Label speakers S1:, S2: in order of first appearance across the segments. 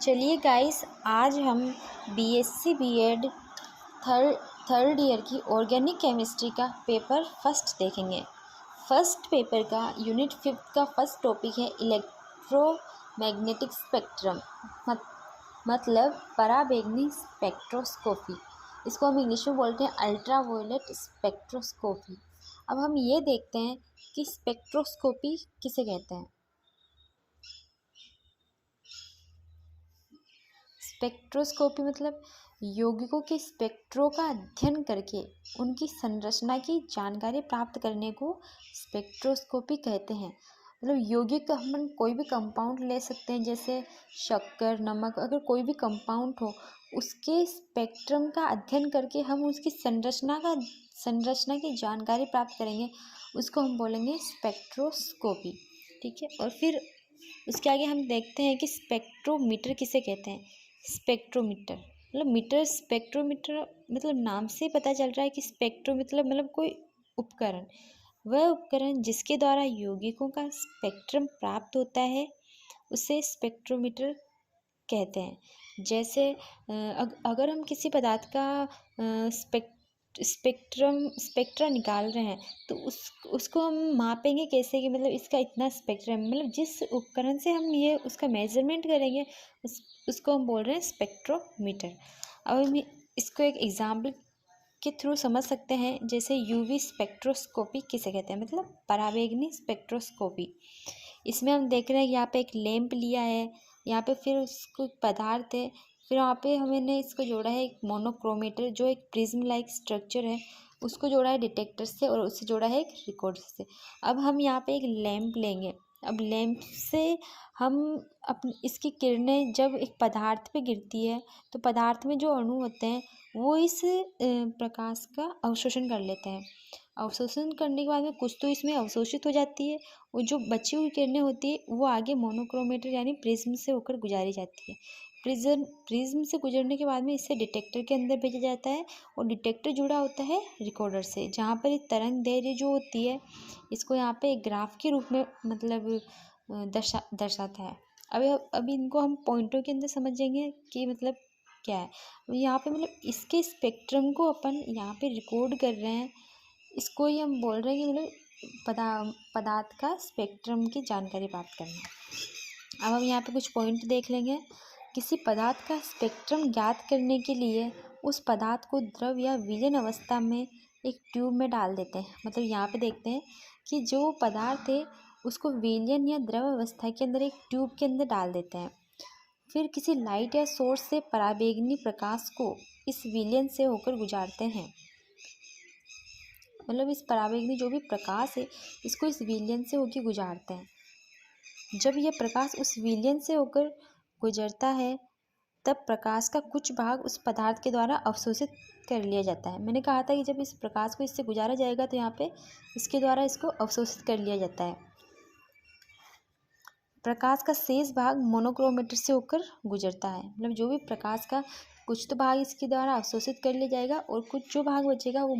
S1: चलिए गाइस, आज हम बीएससी बीएड थर्ड ईयर की ऑर्गेनिक केमिस्ट्री का पेपर फर्स्ट देखेंगे। फर्स्ट पेपर का यूनिट 5 का फर्स्ट टॉपिक है इलेक्ट्रोमैग्नेटिक स्पेक्ट्रम, मतलब पराबैंगनी स्पेक्ट्रोस्कोपी। इसको हम इंग्लिश में बोलते हैं अल्ट्रावायलेट स्पेक्ट्रोस्कोपी। अब हम ये देखते हैं कि स्पेक्ट्रोस्कोपी किसे कहते हैं। स्पेक्ट्रोस्कोपी मतलब यौगिकों के स्पेक्ट्रो का अध्ययन करके उनकी संरचना की जानकारी प्राप्त करने को स्पेक्ट्रोस्कोपी कहते हैं। मतलब यौगिक हम कोई भी कंपाउंड ले सकते हैं, जैसे शक्कर, नमक, अगर कोई भी कंपाउंड हो उसके स्पेक्ट्रम का अध्ययन करके हम उसकी संरचना की जानकारी प्राप्त करेंगे, उसको हम बोलेंगे स्पेक्ट्रोस्कोपी। ठीक है। और फिर उसके आगे हम देखते हैं कि स्पेक्ट्रोमीटर किसे कहते हैं। स्पेक्ट्रोमीटर मतलब मीटर, स्पेक्ट्रोमीटर मतलब नाम से पता चल रहा है कि स्पेक्ट्रो मतलब कोई उपकरण, वह उपकरण जिसके द्वारा यौगिकों का स्पेक्ट्रम प्राप्त होता है उसे स्पेक्ट्रोमीटर कहते हैं। जैसे अगर हम किसी पदार्थ का स्पेक्ट्रा निकाल रहे हैं तो उसको हम मापेंगे कैसे कि मतलब इसका इतना स्पेक्ट्रम, मतलब जिस उपकरण से हम ये उसका मेजरमेंट करेंगे उसको हम बोल रहे हैं स्पेक्ट्रोमीटर। अब हम इसको एक एग्जाम्पल के थ्रू समझ सकते हैं, जैसे यूवी स्पेक्ट्रोस्कोपी किसे कहते हैं, मतलब पराबैंगनी स्पेक्ट्रोस्कोपी। इसमें हम देख रहे हैं यहाँ पे एक लैंप लिया है, यहाँ पे फिर उसको पदार्थ है, फिर वहाँ पे हमने इसको जोड़ा है एक मोनोक्रोमेटर जो एक प्रिज्म लाइक स्ट्रक्चर है, उसको जोड़ा है डिटेक्टर से और उससे जोड़ा है एक रिकॉर्डर से। अब हम यहाँ पे एक लैंप लेंगे। अब लैंप से हम इसकी किरणें जब एक पदार्थ पे गिरती है तो पदार्थ में जो अणु होते हैं वो इस प्रकाश का अवशोषण कर लेते हैं। अवशोषण करने के बाद में कुछ तो इसमें अवशोषित हो जाती है और जो बची हुई किरणें होती है वो आगे मोनोक्रोमेटर यानी प्रिज्म से होकर गुजारी जाती है। प्रिज्म से गुजरने के बाद में इसे डिटेक्टर के अंदर भेजा जाता है और डिटेक्टर जुड़ा होता है रिकॉर्डर से, जहाँ पर एक तरंग दैर्घ्य जो होती है इसको यहाँ पे एक ग्राफ के रूप में मतलब दर्शाता है। अभी इनको हम पॉइंटों के अंदर समझेंगे कि मतलब क्या है। यहाँ पे मतलब इसके स्पेक्ट्रम को अपन यहाँ पे रिकॉर्ड कर रहे हैं, इसको ही हम बोल रहे हैं कि मतलब पदार्थ का स्पेक्ट्रम की जानकारी प्राप्त करना। अब हम यहाँ पे कुछ पॉइंट देख लेंगे। किसी पदार्थ का स्पेक्ट्रम ज्ञात करने के लिए उस पदार्थ को द्रव या विलीन अवस्था में एक ट्यूब में डाल देते हैं। मतलब यहाँ पे देखते हैं कि जो पदार्थ है उसको विलीन या द्रव अवस्था के अंदर एक ट्यूब के अंदर डाल देते हैं। फिर किसी लाइट या सोर्स से पराबैंगनी प्रकाश को इस विलीन से होकर गुजारते हैं। मतलब इस पराबैंगनी जो भी प्रकाश है इसको इस विलीन से होकर गुजारते हैं। जब यह प्रकाश उस विलीन से होकर गुजरता है तब प्रकाश का कुछ भाग उस पदार्थ के द्वारा अवशोषित कर लिया जाता है। मैंने कहा था कि जब इस प्रकाश को इससे गुजारा जाएगा तो यहाँ पे इसके द्वारा इसको अवशोषित कर लिया जाता है। प्रकाश का शेष भाग मोनोक्रोमेटर से होकर गुजरता है। मतलब जो भी प्रकाश का कुछ तो भाग इसके द्वारा अवशोषित कर लिया जाएगा और कुछ जो भाग बचेगा वो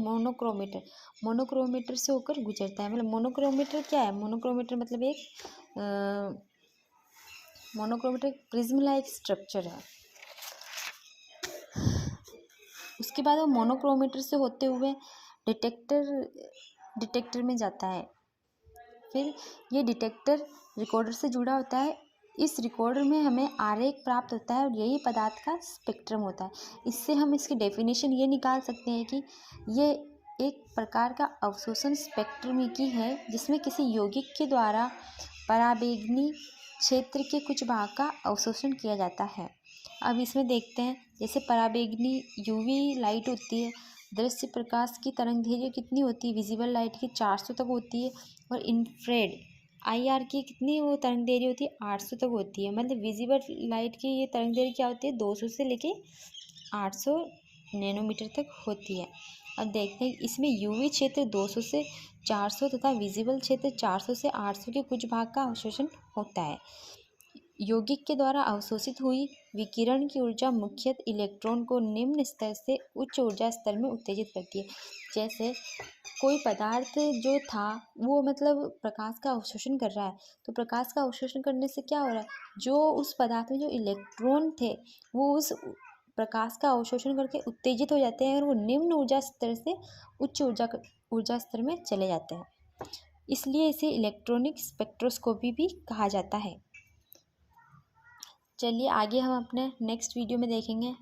S1: मोनोक्रोमेटर से होकर गुजरता है। मतलब मोनोक्रोमेटर क्या है? मोनोक्रोमेटर मतलब एक प्रिज्म लाइक स्ट्रक्चर है। उसके बाद वो मोनोक्रोमेटर से होते हुए डिटेक्टर में जाता है। फिर ये डिटेक्टर रिकॉर्डर से जुड़ा होता है। इस रिकॉर्डर में हमें आरेख प्राप्त होता है और यही पदार्थ का स्पेक्ट्रम होता है। इससे हम इसकी डेफिनेशन ये निकाल सकते हैं कि ये एक प्रकार का अवशोषण स्पेक्ट्रमिकी है जिसमें किसी यौगिक के द्वारा पराबैंगनी क्षेत्र के कुछ भाग का अवशोषण किया जाता है। अब इसमें देखते हैं, जैसे पराबैंगनी यूवी लाइट होती है, दृश्य प्रकाश की तरंगदैर्घ्य कितनी होती है? विजिबल लाइट की 400 तक होती है और इंफ्रारेड IR की कितनी वो तरंगदैर्घ्य होती है? 800 तक होती है। मतलब विजिबल लाइट की ये तरंगदैर्घ्य क्या होती है? 200 से लेके 800 नैनोमीटर तक होती है। अब देखते हैं इसमें यूवी क्षेत्र 200 से 400 तथा विजिबल क्षेत्र 400 से 800 के कुछ भाग का अवशोषण होता है। यौगिक के द्वारा अवशोषित हुई विकिरण की ऊर्जा मुख्यतः इलेक्ट्रॉन को निम्न स्तर से उच्च ऊर्जा स्तर में उत्तेजित करती है। जैसे कोई पदार्थ जो था वो मतलब प्रकाश का अवशोषण कर रहा है, तो प्रकाश का अवशोषण करने से क्या हो रहा है, जो उस पदार्थ में जो इलेक्ट्रॉन थे वो उस प्रकाश का अवशोषण करके उत्तेजित हो जाते हैं और वो निम्न ऊर्जा स्तर से उच्च ऊर्जा स्तर में चले जाते हैं। इसलिए इसे इलेक्ट्रॉनिक स्पेक्ट्रोस्कोपी भी कहा जाता है। चलिए आगे हम अपने नेक्स्ट वीडियो में देखेंगे।